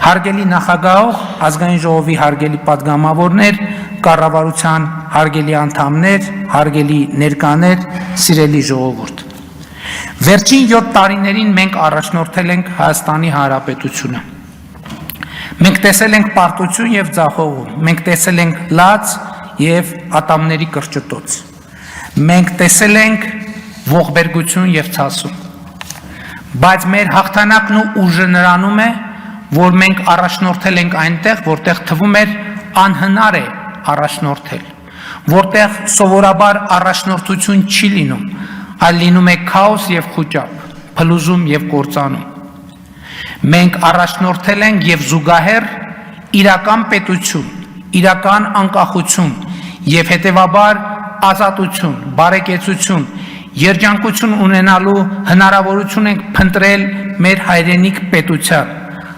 Հարգելի նախագահող, ազգային ժողովի հարգելի պատգամավորներ, կառավարության հարգելի անդամներ, հարգելի ներկաներ, սիրելի ժողովուրդ։ Վերջին 7 տարիներին մենք առաջնորդել ենք Հայաստանի Հանրապետությունը։ Մենք տեսել ենք պարտություն և ձախողում, մենք տեսել ենք լաց և ատամների կրճտոց, մենք տեսել ենք ողբերգություն և ցասում, բայց մեր հաղթանակն ու ուժը նրանում է, որ մենք առաջնորդել ենք այնտեղ, որտեղ թվում էր անհնար է առաջնորդել, որտեղ սովորաբար առաջնորդություն չի լինում, այլ լինում է քաոս և խուճապ, փլուզում և կործանում։ Մենք առաջնորդել ենք և զուգահեռ իրական պետություն, իրական անկախություն և հետևաբար ազատություն, բարեկեցություն, երջանկություն ունենալու հնարավորություն ենք փնտրել մեր հայրենիք պետության,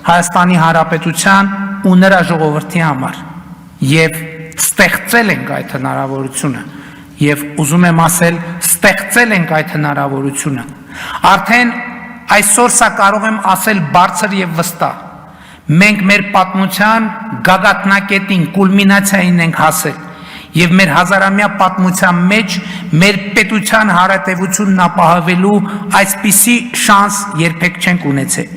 Հայաստանի Հանրապետության ու նրա ժողովրդի համար և ստեղծել ենք այդ հնարավորությունը և ուզում եմ ասել ստեղծել ենք այդ հնարավորությունը արդեն այսօր սա կարող եմ ասել բարձր և վստահ մենք մեր պատմության գագաթնակետին կուլմինացիային ենք հասել և մեր հազարամյա պատմության մեջ մեր պետության հարատևությունն ապահովելու այսպիսի շանս երբեք չենք ունեցել,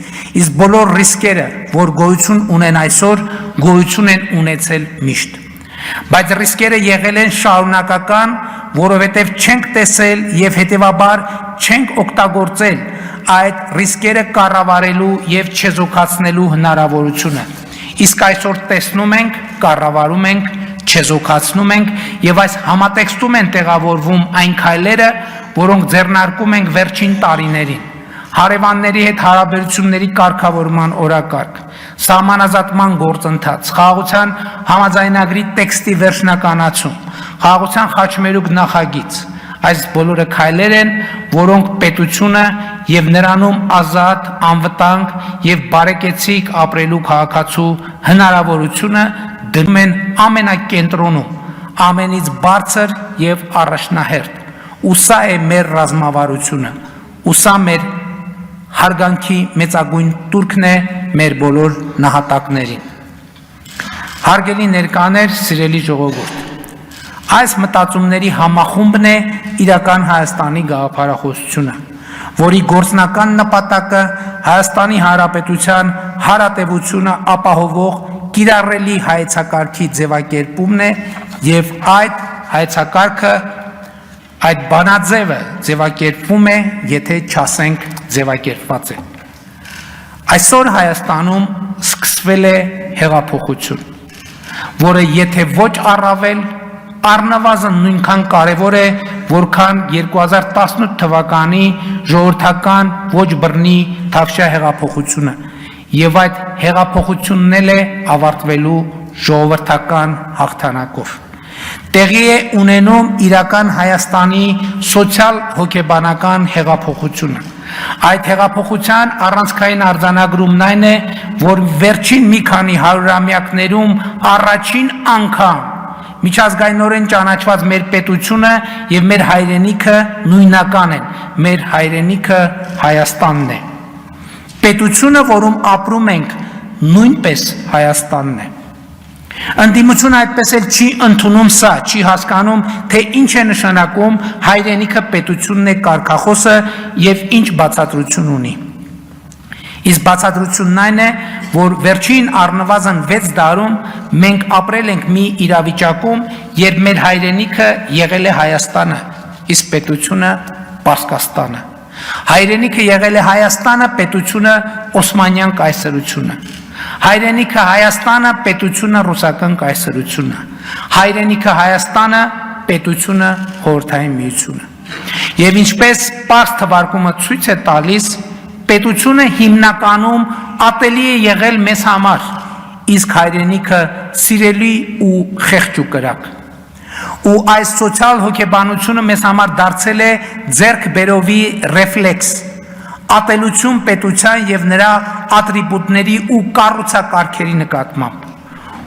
իսկ բոլոր ռիսկերը, որ գոյություն ունեն այսօր, գոյություն են ունեցել միշտ, բայց ռիսկերը եղել են շարունակական, որովհետև չենք տեսել և հետևաբար չենք օգտագործել այդ ռիսկերը կառավարելու և չեզոքացնելու հնարավորությունը, իսկ այսօր տեսնում ենք, կառավարում ենք, չեզոքացնում ենք և այս համատեքստում են տեղավորվում այն քայլերը, որոնք ձեռնարկում ենք վերջին տարիներին, հարևանների հետ հարաբերությունների կարգավորման օրակարգ, սահմանազատման գործընթաց, խաղաղության համաձայնագրի տեքստի վերջնականացում, խաղաղության խաչմերուկ նախագիծ, այս բոլորը քայլեր են, որոնք պետությունը և նրանում ազատ, անվտանգ և բարեկեցիկ ապրելու քաղաքացու հնարավորությունը դնում են ամենակենտրոնում, ամենից բարձր և առաջնահերթ, ու սա է մեր ռազմավարությունը, ու սա մեր հարգանքի մեծագույն տուրքն է մեր բոլոր նահատակներին։ Հարգելի ներկաներ, սիրելի ժողովուրդ, այս մտածումների համախումբն է իրական Հայաստանի գաղափարախոսությունը, որի գործնական նպատակը Հայաստանի Հանրապետության հարատևությունը ապահովող կիրառելի հայեցակարգի ձևակերպումն է և այդ հայեցակարգը, այդ բանաձևը ձևակերպվում է, եթե չասենք ձևակերպված է։ Այսօր Հայաստանում սկսվել է հեղափոխություն, որը եթե ոչ առավել, առնվազն նույնքան կարևոր է, որքան 2018 թվականի ժողովրդական ոչ բռնի Թավշյա հեղափոխությունը և այդ հեղափոխությունն էլ է ավարտվելու ժողովրդական հաղթանակով։ Տեղի է ունենում իրական Հայաստանի սոցիալ-հոգեբանական հեղափոխությունը։ Այդ հեղափոխության առանցքային արձանագրումն այն է, որ վերջին մի քանի հարյուրամյակներում առաջին անգամ միջազգայինորեն ճանաչված մեր պետությունը և մեր հայրենիքը նույնական են, մեր հայրենիքը Հայաստանն է։ Պետությունը, որում ապրում ենք, նույնպես Հայաստանն է։ Ընդդիմությունը այդպես էլ չի ընդունում սա, չի հասկանում, թե ինչ է նշանակում հայրենիքը պետությունն է կարգախոսը և ինչ բացատրություն ունի։ Իսկ բացատրությունն այն է, որ վերջին առնվազն 6 դարում մենք ապրել ենք մի իրավիճակում, երբ մեր հայրենիքը եղել է Հայաստանը, իսկ պետությունը Պարսկաստանը։ Հայրենիքը եղել է Հայաստանը, պետությունը Օսմանյան կայսրությունը։ Հայրենիքը Հայաստանը, պետությունը Ռուսական կայսրությունը։ Հայրենիքը Հայաստանը, պետությունը Խորհրդային Միությունը։ Եվ ինչպես Պարս թվարկումը ցույց է տալիս, պետությունը հիմնականում ատելի է եղել մեզ համար, իսկ հայրենիքը սիրելի ու խեղճ ու կրակ։ Ու այս սոցիալ հոգեբանությունը մեզ համար դարձել է ձեռքբերովի ռեֆլեքս, ատելություն պետության և նրա ատրիբուտների ու կառուցակարգերի նկատմամբ,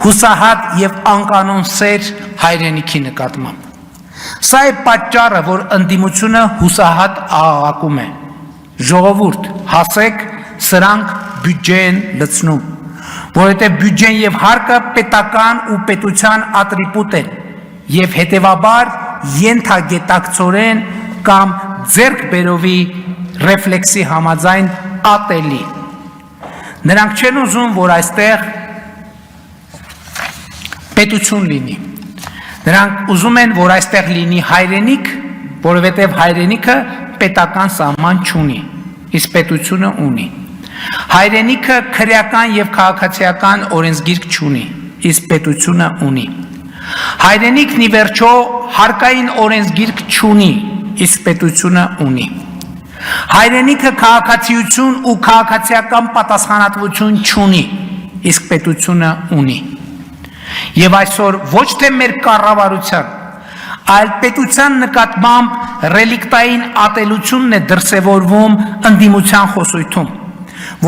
հուսահատ և անկանոն սեր հայրենիքի նկատմամբ։ Սա է պատճառը, որ ընդդիմությունը հուսահատ աղաղակում է. ժողովուրդ, հասեք, սրանք բյուջե են լցնում, որովհետև բյուջեն եւ հարկը պետական ու պետության ատրիբուտ են եւ հետեւաբար ենթագետակցորեն կամ ձեռքբերովի ռեֆլեքսի համաձայն ատելի։ Նրանք չեն ուզում, որ այստեղ պետություն լինի։ Նրանք ուզում են, որ այստեղ լինի հայրենիք, որովհետև հայրենիքը պետական սահման չունի, իսկ պետությունը ունի։ Հայրենիքը քրեական եւ քաղաքացիական օրենսգիրք չունի, իսկ պետությունը ունի։ Հայրենիքն ի վերջո հարկային օրենսգիրք չունի, իսկ պետությունը ունի։ Հայրենիքը քաղաքացիություն ու քաղաքացիական պատասխանատվություն չունի, իսկ պետությունը ունի։ Եվ այսօր ոչ թե մեր կառավարության, այլ պետության նկատմամբ ռելիկտային ատելությունն է դրսևորվում ընդդիմության խոսույթում,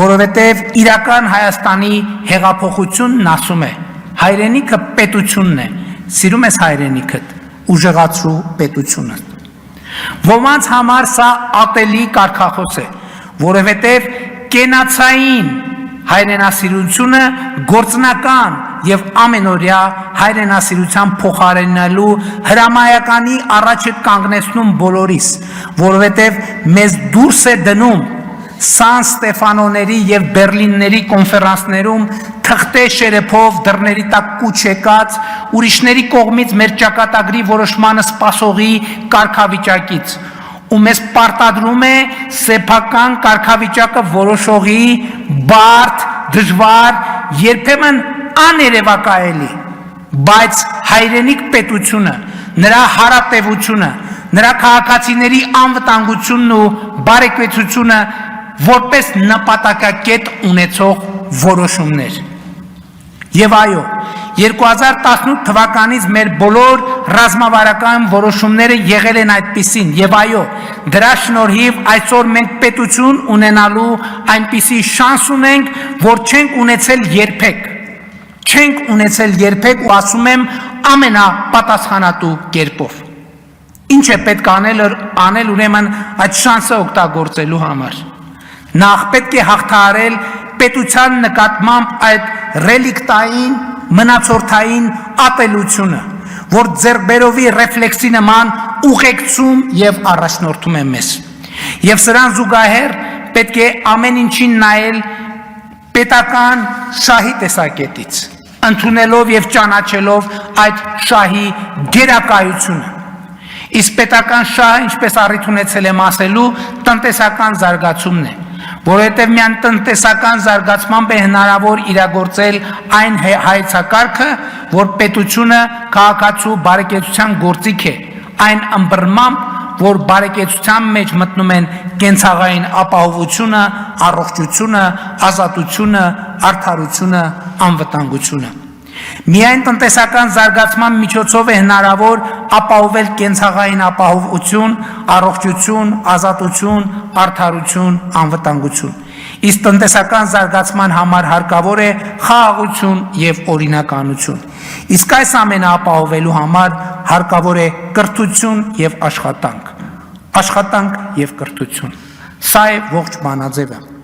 որովհետև իրական Հայաստանի հեղափոխությունն ասում է, հայրենիքը պետությունն է, սիրում ես հայրենիքդ, ուժեղացրու պետությունը։ Ոմանց համար սա ատելի կարգախոս է, որովհետև կենացային հայրենասիրությունը գործնական եւ ամենօրյա հայրենասիրության փոխարինելու հրամայականի առաջ է կանգնեցնում բոլորիս, որովհետեւ մեզ դուրս է դնում Սան Ստեֆանոների եւ Բերլինների կոնֆերանսներում թղթե շերեփով դռների տակ կուչ եկած ուրիշների կողմից մեր ճակատագրի որոշմանը սպասողի կարգավիճակից ու մեզ պարտադրում է սեփական կարգավիճակը որոշողի բարդ, դժվար, երբեմն աներևակայելի, բայց հայրենիք պետությունը, նրա հարատևությունը, նրա քաղաքացիների անվտանգությունն ու բարեկեցությունը որպես նպատակակետ ունեցող որոշումներ։ Եվ այո, 2018 թվականից մեր բոլոր ռազմավարական որոշումները եղել են այդպիսին, եւ այո, դրա շնորհիվ այսօր մենք պետություն ունենալու այնպիսի շանս ունենք, որ չենք ունեցել երբեք ու ասում եմ ամենապատասխանատու կերպով։ Ինչ է պետք անել ուրեմն այդ շանսը օգտագործելու համար։ Նախ պետք է հաղթահարել պետության նկատմամբ այդ ռելիկտային մնացորդային ատելությունը, որ ձեռքբերովի ռեֆլեքսի նման ուղեկցում եւ առաջնորդում է մեզ։ Եվ սրան զուգահեռ պետք է ամեն ինչին նայել պետական շահի տեսակետից, ընդունելով եւ ճանաչելով այդ շահի գերակայությունը։ Իսկ պետական շահը, ինչպես առիթ ունեցել եմ ասելու, տնտեսական զարգացումն է, որովհետև միայն տնտեսական զարգացմամբ է հնարավոր իրագործել այն հայեցակարգը, որ պետությունը քաղաքացու բարեկեցության գործիք է, այն ըմբռնմամբ, որ բարեկեցության մեջ մտնում են կենցաղային ապահովությունը, առողջությունը, ազատությունը, արդարությունը, անվտանգությունը։ Միայն տնտեսական զարգացման միջոցով է հնարավոր ապահովել կենցաղային ապահովություն, առողջություն, ազատություն, արդարություն, անվտանգություն։ Իսկ տնտեսական զարգացման համար հարկավոր է խաղաղություն եւ օրինականություն։ Իսկ այս ամենը ապահովելու համար հարկավոր է կրթություն եւ աշխատանք։ Աշխատանք եւ կրթություն։ Սա է ողջ բանաձևը։